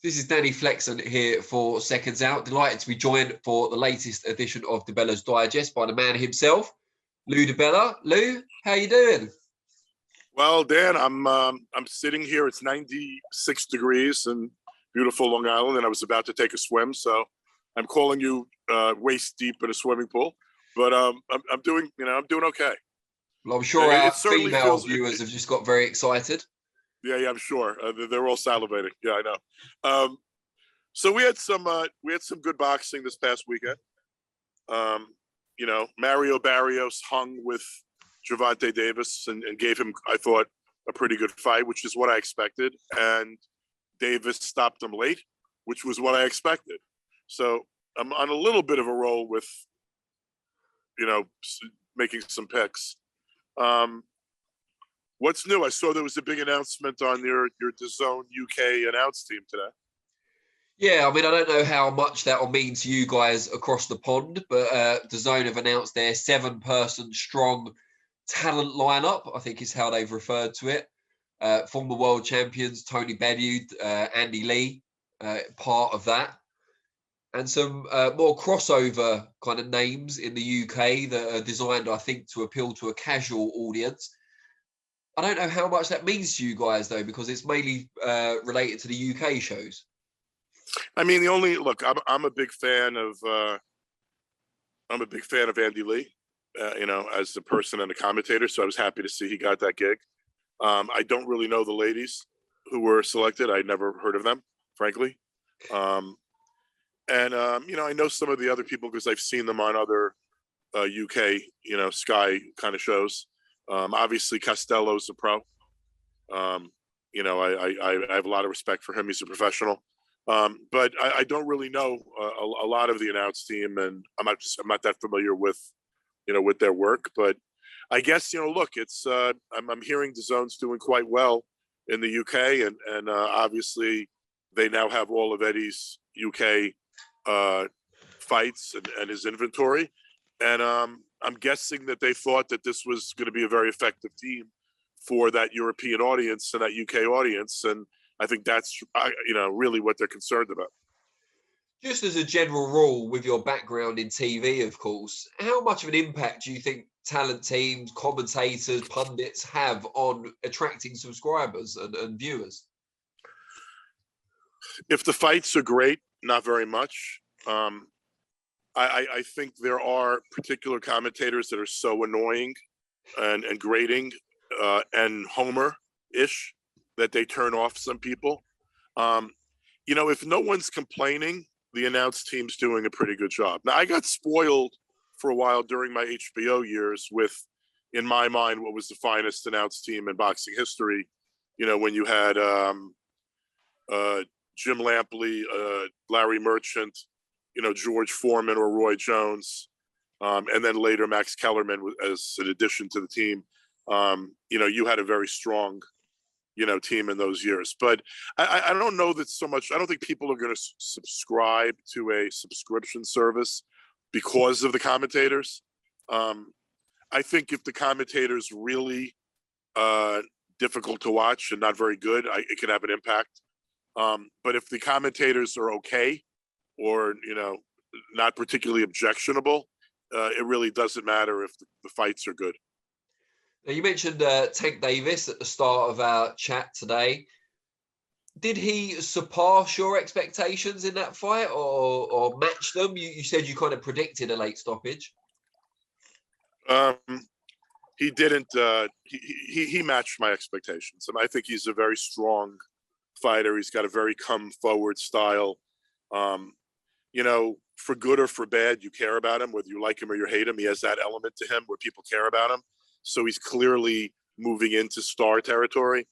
This is Danny Flexon here for Seconds Out. Delighted to be joined for the latest edition of DiBella's Digest by the man himself, Lou DiBella. Lou, how you doing? Well, Dan, I'm sitting here. It's 96 degrees in beautiful Long Island, and I was about to take a swim. So I'm calling you waist deep in a swimming pool, but I'm doing okay. Well, I'm sure our female feels, viewers have just got very excited. Yeah, I'm sure they're all salivating. Yeah, I know. So we had some good boxing this past weekend. Mario Barrios hung with Gervonta Davis and gave him, I thought, a pretty good fight, which is what I expected. And Davis stopped him late, which was what I expected. So I'm on a little bit of a roll with, making some picks. What's new? I saw there was a big announcement on your DAZN UK announce team today. Yeah, I mean, I don't know how much that will mean to you guys across the pond, but DAZN have announced their 7-person strong talent lineup, I think is how they've referred to it. Former world champions, Tony Bellew, Andy Lee, part of that. And some more crossover kind of names in the UK that are designed, I think, to appeal to a casual audience. I don't know how much that means to you guys, though, because it's mainly related to the UK shows. I mean, I'm a big fan of Andy Lee, as the person and the commentator. So I was happy to see he got that gig. I don't really know the ladies who were selected. I'd never heard of them, frankly. I know some of the other people because I've seen them on other UK, Sky kind of shows. Obviously, Costello's a pro. I have a lot of respect for him. He's a professional. But I don't really know a lot of the announced team, and I'm not that familiar with, with their work. But I guess it's I'm hearing DAZN's doing quite well in the UK, and obviously they now have all of Eddie's UK fights and his inventory, and I'm guessing that they thought that this was going to be a very effective team for that European audience and that UK audience, and I think that's really what they're concerned about. Just as a general rule, with your background in TV, of course, how much of an impact do you think talent teams, commentators, pundits have on attracting subscribers and viewers? If the fights are great, not very much. I think there are particular commentators that are so annoying and grating and Homer-ish that they turn off some people. If no one's complaining, the announced team's doing a pretty good job. Now, I got spoiled for a while during my HBO years with, in my mind, what was the finest announced team in boxing history. When you had Jim Lampley, Larry Merchant, George Foreman or Roy Jones, and then later Max Kellerman as an addition to the team. You had a very strong, team in those years. But I don't know that so much. I don't think people are going to subscribe to a subscription service because of the commentators. I think if the commentators really difficult to watch and not very good, it can have an impact. But if the commentators are okay or, not particularly objectionable, it really doesn't matter if the fights are good. Now, you mentioned Tank Davis at the start of our chat today. Did he surpass your expectations in that fight or match them? You said you kind of predicted a late stoppage. He didn't. He matched my expectations. I think he's a very strong fighter. He's got a very come forward style. For good or for bad, you care about him, whether you like him or you hate him. He has that element to him where people care about him. So he's clearly moving into star territory.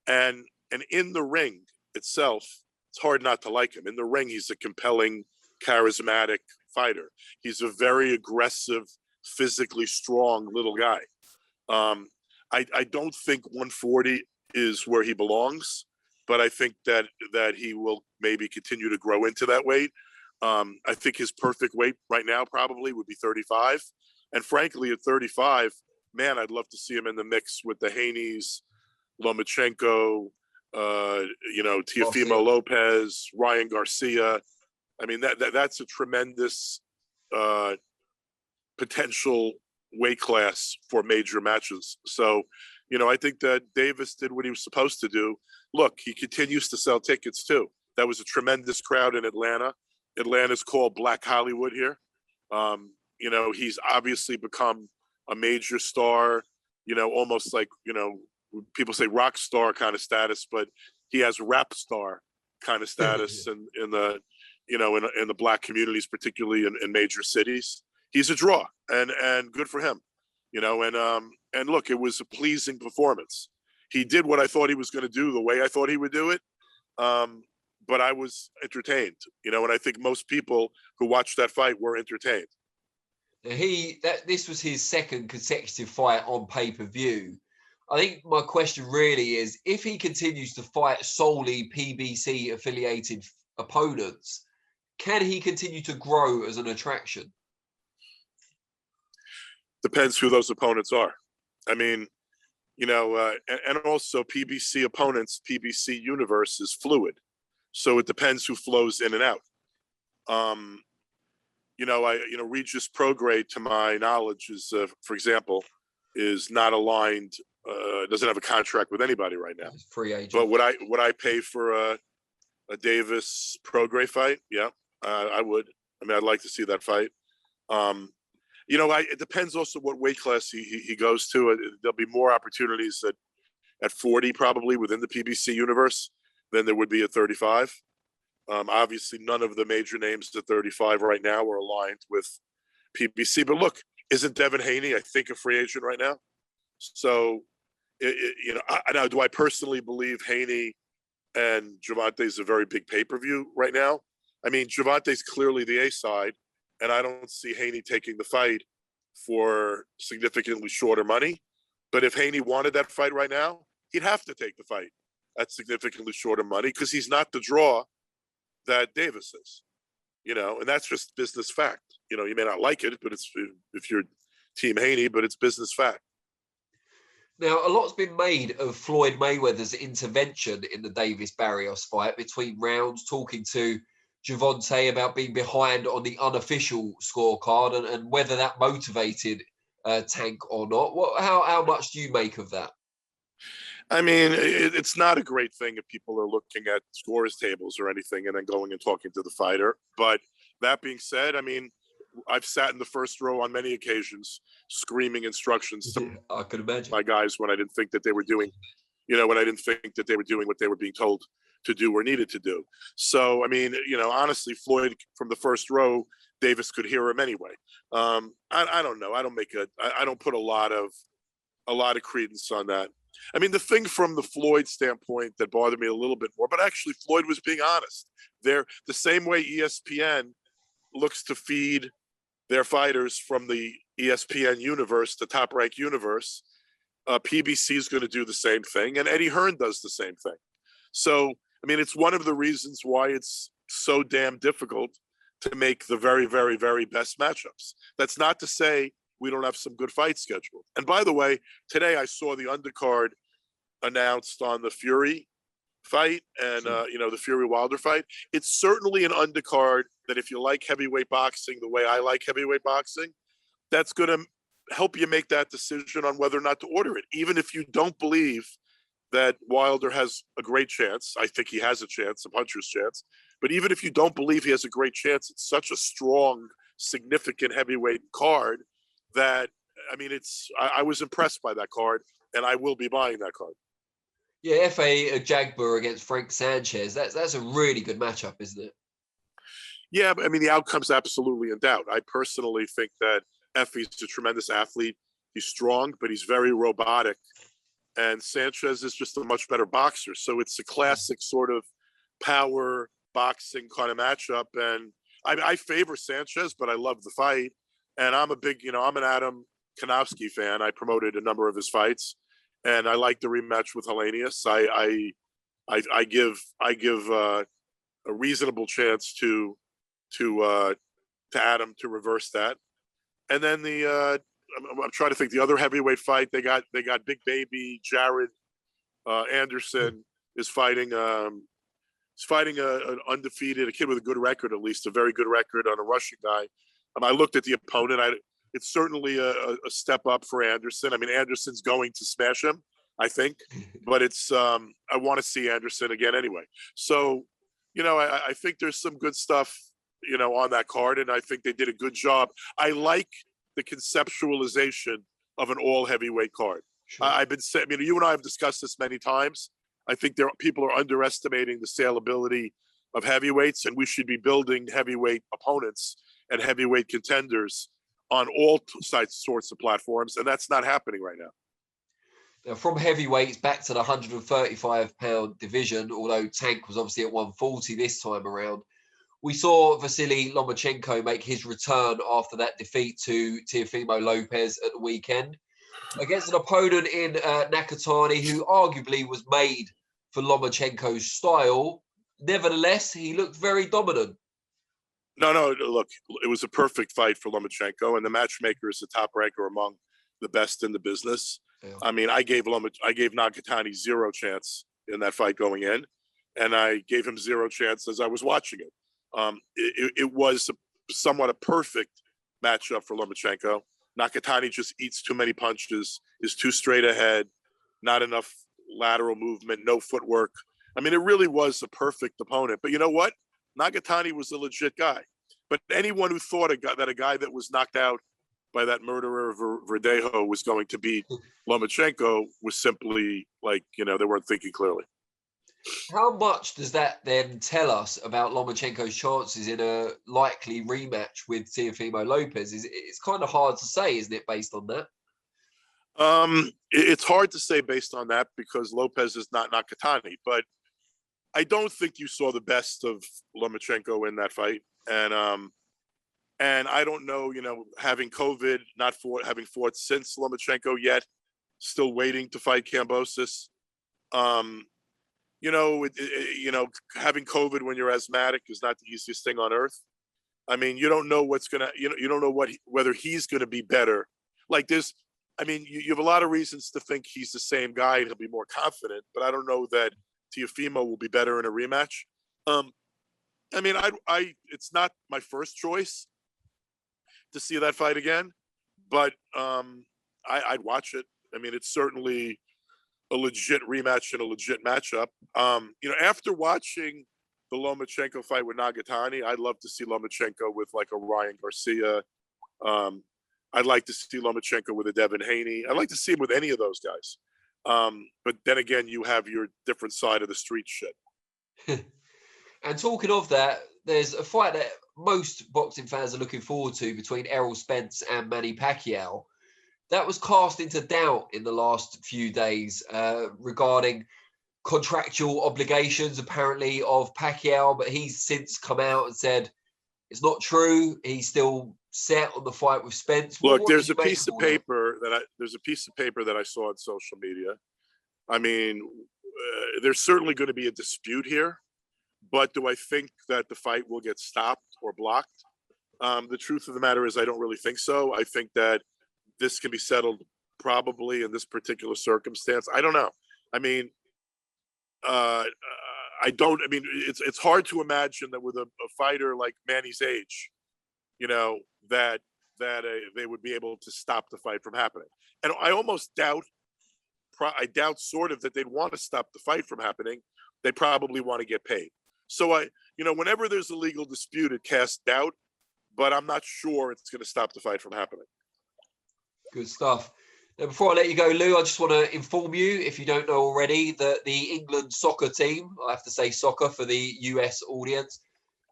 And in the ring itself, it's hard not to like him. In the ring, he's a compelling, charismatic fighter. He's a very aggressive, physically strong little guy. I don't think 140 is where he belongs, but I think that he will maybe continue to grow into that weight. I think his perfect weight right now probably would be 35. And frankly, at 35, man, I'd love to see him in the mix with the Haney's, Lomachenko, Teofimo Lopez, Ryan Garcia. I mean, that's a tremendous potential weight class for major matches. So, I think that Davis did what he was supposed to do. Look, he continues to sell tickets too. That was a tremendous crowd in Atlanta. Atlanta's called Black Hollywood here. He's obviously become a major star, almost like, people say rock star kind of status, but he has rap star kind of status in the Black communities, particularly in major cities. He's a draw, and good for him, and look, it was a pleasing performance. He did what I thought he was going to do, the way I thought he would do it. But I was entertained, and I think most people who watched that fight were entertained. This was his second consecutive fight on pay-per-view. I think my question really is, if he continues to fight solely PBC affiliated opponents, can he continue to grow as an attraction? Depends who those opponents are. I mean, and also PBC opponents, PBC universe is fluid. So it depends who flows in and out. Regis Prograis, to my knowledge, is, for example, is not aligned, doesn't have a contract with anybody right now. He's free agent. But would I pay for a Davis Prograis fight? Yeah, I would. I mean, I'd like to see that fight. It depends also what weight class he goes to. There'll be more opportunities at 40 probably within the PBC universe than there would be at 35. Obviously, none of the major names at 35 right now are aligned with PBC. But look, isn't Devin Haney, I think, a free agent right now? So, now do I personally believe Haney and Gervonta is a very big pay-per-view right now? I mean, Gervonta's clearly the A side, and I don't see Haney taking the fight for significantly shorter money. But if Haney wanted that fight right now, he'd have to take the fight at significantly shorter money because he's not the draw that Davis is, and that's just business fact. You may not like it, but it's, if you're Team Haney, but it's business fact. Now, a lot's been made of Floyd Mayweather's intervention in the Davis Barrios fight between rounds, talking to Gervonta about being behind on the unofficial scorecard and whether that motivated Tank or not. How much do you make of that? I mean, it's not a great thing if people are looking at scores tables or anything and then going and talking to the fighter. But that being said, I mean, I've sat in the first row on many occasions screaming instructions to I could imagine my guys when I didn't think that they were doing, when I didn't think that they were doing what they were being told to do or needed to do. So, I mean, honestly, Floyd from the first row, Davis could hear him anyway. I don't know. I don't put a lot of credence on that. I mean, the thing from the Floyd standpoint that bothered me a little bit more, but actually Floyd was being honest. They're the same way ESPN looks to feed their fighters from the ESPN universe, the Top Rank universe. PBC is going to do the same thing, and Eddie Hearn does the same thing. So, I mean, it's one of the reasons why it's so damn difficult to make the very, very, very best matchups. That's not to say we don't have some good fights scheduled. And by the way, today I saw the undercard announced on the Fury fight and, the Fury Wilder fight. It's certainly an undercard that if you like heavyweight boxing the way I like heavyweight boxing, that's going to help you make that decision on whether or not to order it. Even if you don't believe that Wilder has a great chance, I think he has a chance, a puncher's chance. But even if you don't believe he has a great chance, it's such a strong, significant heavyweight card that, I mean, I was impressed by that card, and I will be buying that card. Yeah, F.A. Jagba against Frank Sanchez. That's a really good matchup, isn't it? Yeah, but I mean, the outcome's absolutely in doubt. I personally think that Effie's a tremendous athlete. He's strong, but he's very robotic. And Sanchez is just a much better boxer. So it's a classic sort of power boxing kind of matchup. And I favor Sanchez, but I love the fight. And I'm a big, I'm an Adam Konofsky fan. I promoted a number of his fights, and I like the rematch with Helenius. I give a reasonable chance to Adam to reverse that. And then I'm trying to think the other heavyweight fight. They got Big Baby Jared Anderson is fighting an undefeated, a kid with a good record, at least a very good record on a Russian guy. I looked at the opponent. It's certainly a step up for Anderson. I mean, Anderson's going to smash him, I think, but it's I want to see Anderson again anyway. So, I think there's some good stuff, on that card, and I think they did a good job. I like the conceptualization of an all heavyweight card. Sure. I've been saying, you and I have discussed this many times. I think people are underestimating the saleability of heavyweights, and we should be building heavyweight opponents and heavyweight contenders on all sorts of platforms, and that's not happening right now. Now, from heavyweights back to the 135-pound division, although Tank was obviously at 140 this time around, we saw Vasyl Lomachenko make his return after that defeat to Teofimo Lopez at the weekend against an opponent in Nakatani, who arguably was made for Lomachenko's style. Nevertheless, he looked very dominant. No, look, it was a perfect fight for Lomachenko, and the matchmaker is the top ranker among the best in the business. Yeah. I mean, I gave Nakatani zero chance in that fight going in, and I gave him zero chance as I was watching it. It was somewhat a perfect matchup for Lomachenko. Nakatani just eats too many punches, is too straight ahead, not enough lateral movement, no footwork. I mean, it really was a perfect opponent. But you know what? Nakatani was a legit guy. But anyone who thought that a guy that was knocked out by that murderer Verdejo was going to beat Lomachenko was simply like, they weren't thinking clearly. How much does that then tell us about Lomachenko's chances in a likely rematch with Teofimo Lopez? It's kind of hard to say, isn't it, based on that? It's hard to say based on that because Lopez is not Nakatani, but I don't think you saw the best of Lomachenko in that fight. And I don't know, having COVID, having fought since Lomachenko yet, still waiting to fight Kambosos. Having COVID when you're asthmatic is not the easiest thing on earth. I mean, you don't know what's gonna, you don't know whether he's gonna be better. Like you have a lot of reasons to think he's the same guy and he'll be more confident, but I don't know that Teofimo will be better in a rematch. It's not my first choice to see that fight again, but I'd watch it. I mean, it's certainly a legit rematch and a legit matchup. After watching the Lomachenko fight with Nakatani, I'd love to see Lomachenko with like a Ryan Garcia. I'd like to see Lomachenko with a Devin Haney. I'd like to see him with any of those guys. But then again, you have your different side of the street shit. And talking of that, there's a fight that most boxing fans are looking forward to between Errol Spence and Manny Pacquiao. That was cast into doubt in the last few days regarding contractual obligations, apparently, of Pacquiao. But he's since come out and said it's not true. He's still set on the fight with Spence. Look, there's a piece of paper that I saw on social media. I mean, there's certainly going to be a dispute here, but do I think that the fight will get stopped or blocked? The truth of the matter is I don't really think so. I think that this can be settled probably in this particular circumstance. I don't know. I mean, it's hard to imagine that with a fighter like Manny's age, that they would be able to stop the fight from happening. And I almost doubt sort of that they'd want to stop the fight from happening. They probably want to get paid. So whenever there's a legal dispute, it casts doubt, but I'm not sure it's going to stop the fight from happening. Good stuff. Now, before I let you go, Lou, I just want to inform you, if you don't know already, that the England soccer team, I have to say soccer for the US audience,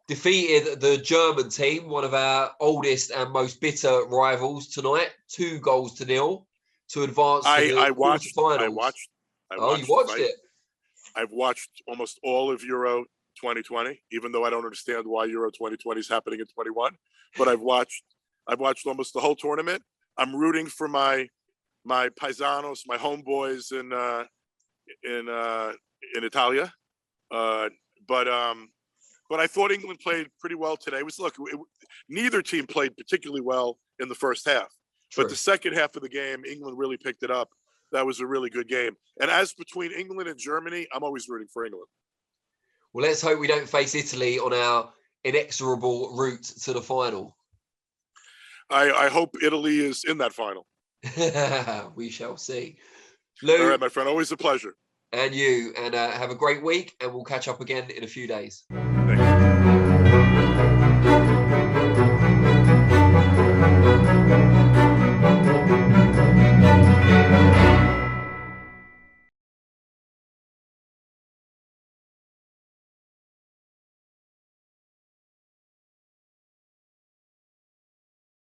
defeated the German team, one of our oldest and most bitter rivals tonight, 2-0 to advance to the quarterfinals. You watched it? I've watched almost all of Euro 2020, even though I don't understand why Euro 2020 is happening in 21. But I've watched almost the whole tournament. I'm rooting for my paisanos, my homeboys in Italia. But I thought England played pretty well today. Neither team played particularly well in the first half. True. But the second half of the game, England really picked it up. that was a really good game. And as between England and Germany, I'm always rooting for England. Well, let's hope we don't face Italy on our inexorable route to the final. I hope Italy is in that final. We shall see. Lou, all right, my friend, always a pleasure. And you, and have a great week, and we'll catch up again in a few days.